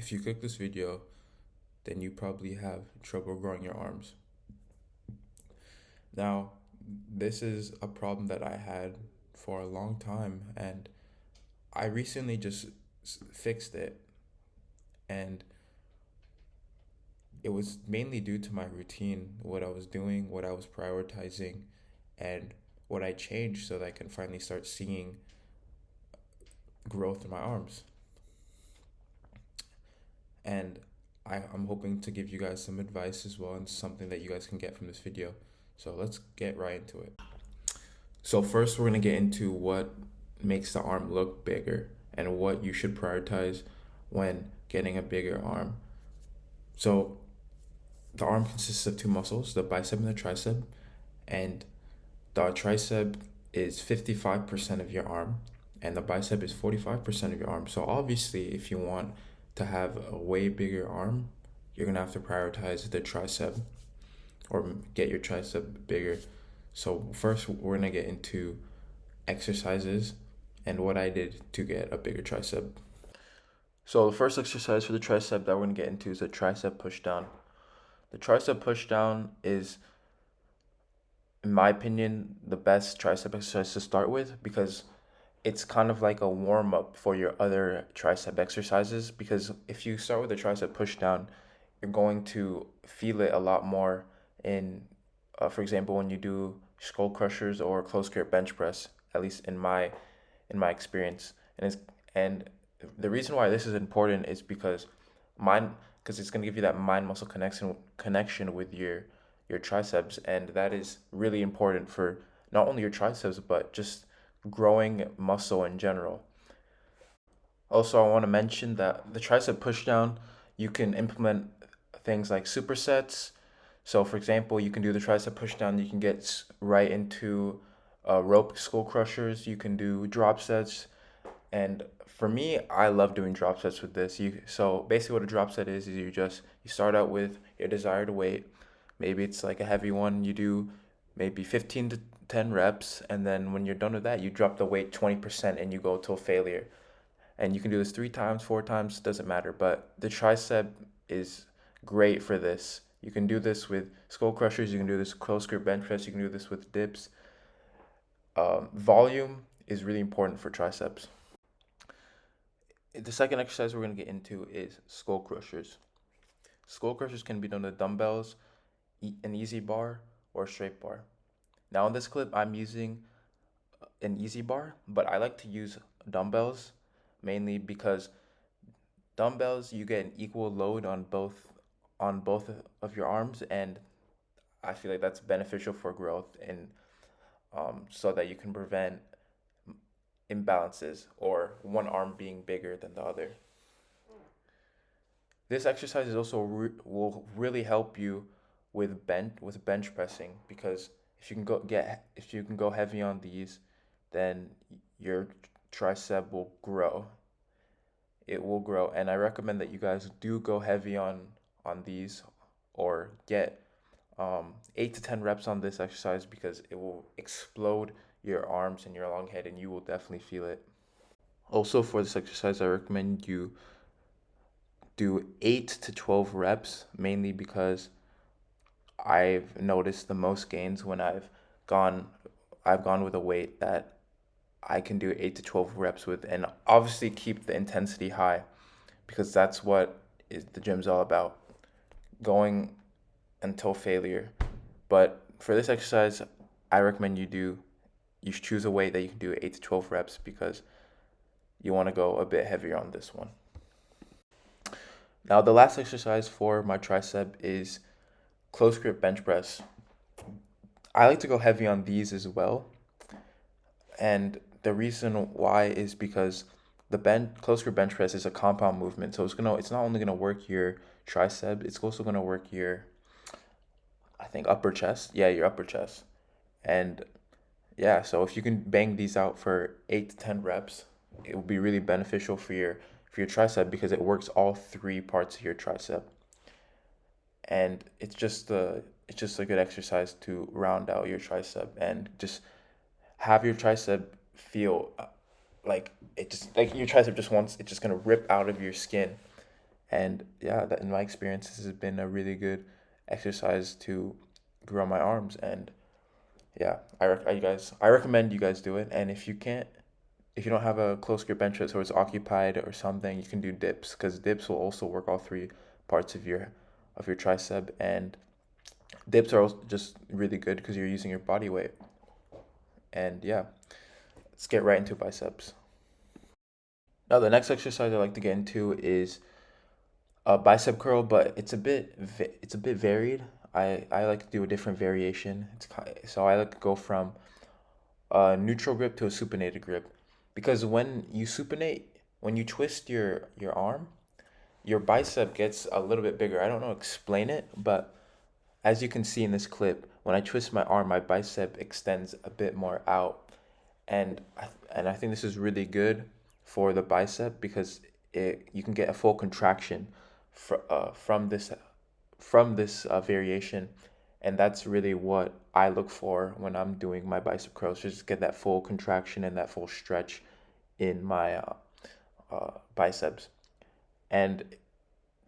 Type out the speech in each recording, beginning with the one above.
If you click this video, then you probably have trouble growing your arms. Now, this is a problem that I had for a long time, and I recently just fixed it. And it was mainly due to my routine, what I was doing, what I was prioritizing, and what I changed so that I can finally start seeing growth in my arms. And I'm hoping to give you guys some advice as well and something that you guys can get from this video. So let's get right into it. So first we're going to get into what makes the arm look bigger and what you should prioritize when getting a bigger arm. So the arm consists of two muscles, the bicep and the tricep, and the tricep is 55% of your arm and the bicep is 45% of your arm. So obviously if you want to have a way bigger arm, you're going to have to prioritize the tricep or get your tricep bigger. So first we're going to get into exercises and what I did to get a bigger tricep. So the first exercise for the tricep that we're going to get into is the tricep pushdown. The tricep pushdown is, in my opinion, the best tricep exercise to start with because it's kind of like a warm up for your other tricep exercises. Because if you start with a tricep pushdown, you're going to feel it a lot more for example, when you do skull crushers or close grip bench press. At least in my experience, and the reason why this is important is because it's going to give you that mind muscle connection with your triceps, and that is really important for not only your triceps but just growing muscle in general. Also, I want to mention that the tricep pushdown, you can implement things like supersets. So, for example, you can do the tricep pushdown, you can get right into rope skull crushers, you can do drop sets. And for me, I love doing drop sets with this. So basically what a drop set is you start out with your desired weight. Maybe it's like a heavy one, you do maybe 15 to 10 reps, and then when you're done with that, you drop the weight 20% and you go till failure. And you can do this 3 times, 4 times, doesn't matter. But the tricep is great for this. You can do this with skull crushers, you can do this close grip bench press, you can do this with dips. Volume is really important for triceps. The second exercise we're going to get into is skull crushers. Skull crushers can be done with dumbbells, an easy bar, or a straight bar. Now in this clip, I'm using an easy bar, but I like to use dumbbells mainly because dumbbells, you get an equal load on both of your arms, and I feel like that's beneficial for growth and so that you can prevent imbalances or one arm being bigger than the other. This exercise is also will really help you with bench pressing, because if you can go heavy on these, then your tricep will grow. It will grow, and I recommend that you guys do go heavy on these, or get 8 to 10 reps on this exercise, because it will explode your arms and your long head, and you will definitely feel it. Also, for this exercise, I recommend you do 8 to 12 reps, mainly because I've noticed the most gains when gone I've gone with a weight that I can do 8 to 12 reps with, and obviously keep the intensity high, because that's what the gym's all about, going until failure. But for this exercise, I recommend you should choose a weight that you can do 8 to 12 reps, because you want to go a bit heavier on this one. Now, the last exercise for my tricep is close grip bench press. I like to go heavy on these as well. And the reason why is because the close grip bench press is a compound movement. So it's not only gonna work your tricep, it's also gonna work your, I think, upper chest. Yeah, your upper chest. And yeah, so if you can bang these out for 8 to 10 reps, it will be really beneficial for your tricep, because it works all 3 parts of your tricep. And it's just a good exercise to round out your tricep and just have your tricep feel like your tricep it's just gonna rip out of your skin, And yeah, that in my experience, this has been a really good exercise to grow my arms. And yeah, I recommend you guys do it. And if you don't have a close grip bench press or it's occupied or something, you can do dips, because dips will also work all three parts of your tricep. And dips are also just really good because you're using your body weight. And yeah, let's get right into biceps. Now the next exercise I like to get into is a bicep curl, but it's a bit varied. I like to do a different variation. So I like to go from a neutral grip to a supinated grip, because when you twist your arm, your bicep gets a little bit bigger. I don't know how to explain it, but as you can see in this clip, when I twist my arm, my bicep extends a bit more out, and I think this is really good for the bicep because you can get a full contraction from this variation, and that's really what I look for when I'm doing my bicep curls. Just get that full contraction and that full stretch in my biceps. And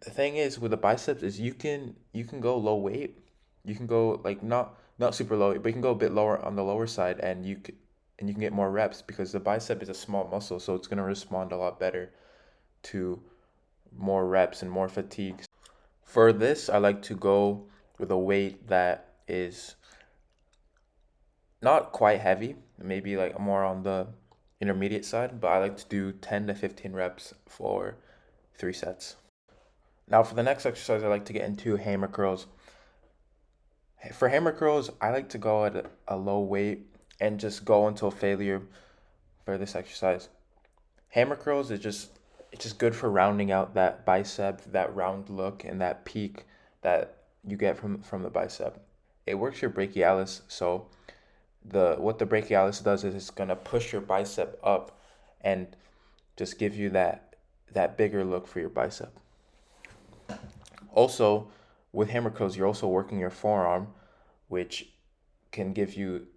the thing is with the biceps is you can go low weight. You can go like not super low, but you can go a bit lower on the lower side, and you can get more reps because the bicep is a small muscle, so it's going to respond a lot better to more reps and more fatigue. For this, I like to go with a weight that is not quite heavy, maybe like more on the intermediate side, but I like to do 10 to 15 reps for 3 sets. Now for the next exercise, I like to get into hammer curls. For hammer curls, I like to go at a low weight and just go until failure for this exercise. Hammer curls is just it's just good for rounding out that bicep, that round look, and that peak that you get from the bicep. It works your brachialis, so the brachialis does is it's gonna push your bicep up and just give you that bigger look for your bicep. Also, with hammer curls, you're also working your forearm, which can give you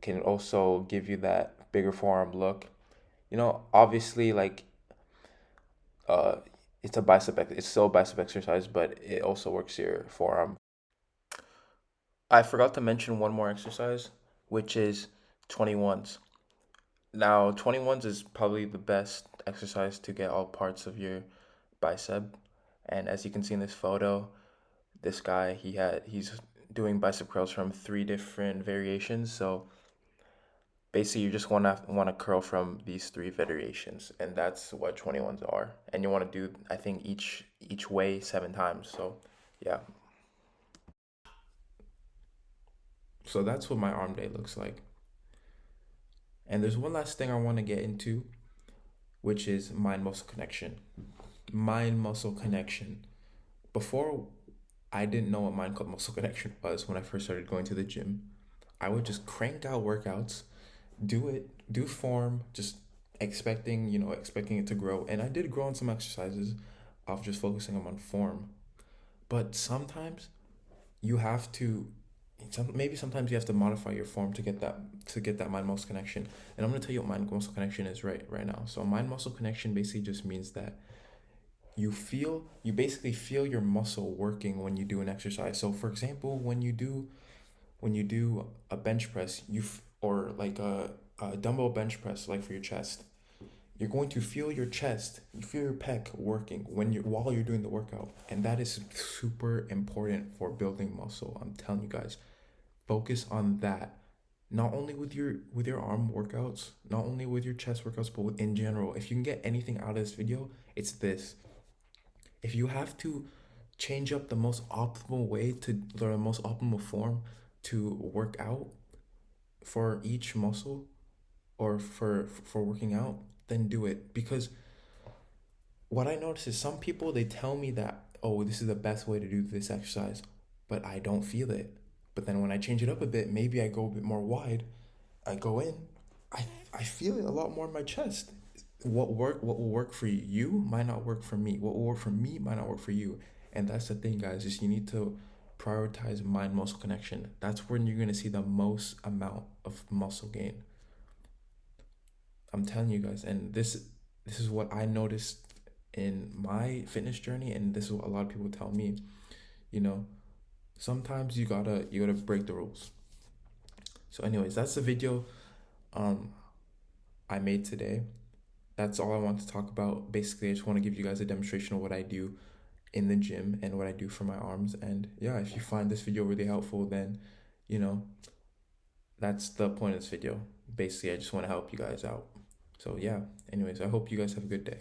can also give you that bigger forearm look. Obviously, like uh, it's still a bicep exercise, but it also works your forearm. I forgot to mention one more exercise, which is 21s. Now, 21s is probably the best exercise to get all parts of your bicep. And as you can see in this photo, this guy, he's doing bicep curls from 3 different variations. So basically you just want to curl from these 3 variations, and that's what 21s are. And you want to do, I think, each way 7 times. So yeah. So that's what my arm day looks like. And there's one last thing I want to get into, which is mind muscle connection. Mind muscle connection. Before, I didn't know what mind muscle connection was when I first started going to the gym. I would just crank out workouts, do form, just expecting it to grow. And I did grow on some exercises of just focusing on form. But sometimes you have to maybe sometimes you have to modify your form to get that mind muscle connection. And I'm going to tell you what mind muscle connection is right now. So mind muscle connection basically just means that you basically feel your muscle working when you do an exercise. So for example, when you do a bench press, or like a dumbbell bench press, like for your chest, you're going to feel your chest, you feel your pec working while you're doing the workout, and that is super important for building muscle. I'm telling you guys, focus on that. Not only with your arm workouts, not only with your chest workouts, but in general. If you can get anything out of this video, it's this. If you have to change up the most optimal way to the most optimal form to work out for each muscle, or for working out, then do it. Because what I notice is some people, they tell me that, oh, this is the best way to do this exercise, but I don't feel it. But then when I change it up a bit, maybe I go a bit more wide, I go in, I feel it a lot more in my chest. What will work for you might not work for me. What will work for me might not work for you. And that's the thing, guys, is you need to prioritize mind muscle connection. That's when you're gonna see the most amount of muscle gain. I'm telling you guys, and this is what I noticed in my fitness journey, and this is what a lot of people tell me, you know, sometimes you gotta break the rules. So anyways, that's the video um I made today. That's all I want to talk about. Basically, I just want to give you guys a demonstration of what I do in the gym and what I do for my arms. And yeah, if you find this video really helpful, then you know, that's the point of this video. Basically, I just want to help you guys out. So yeah, anyways, I hope you guys have a good day.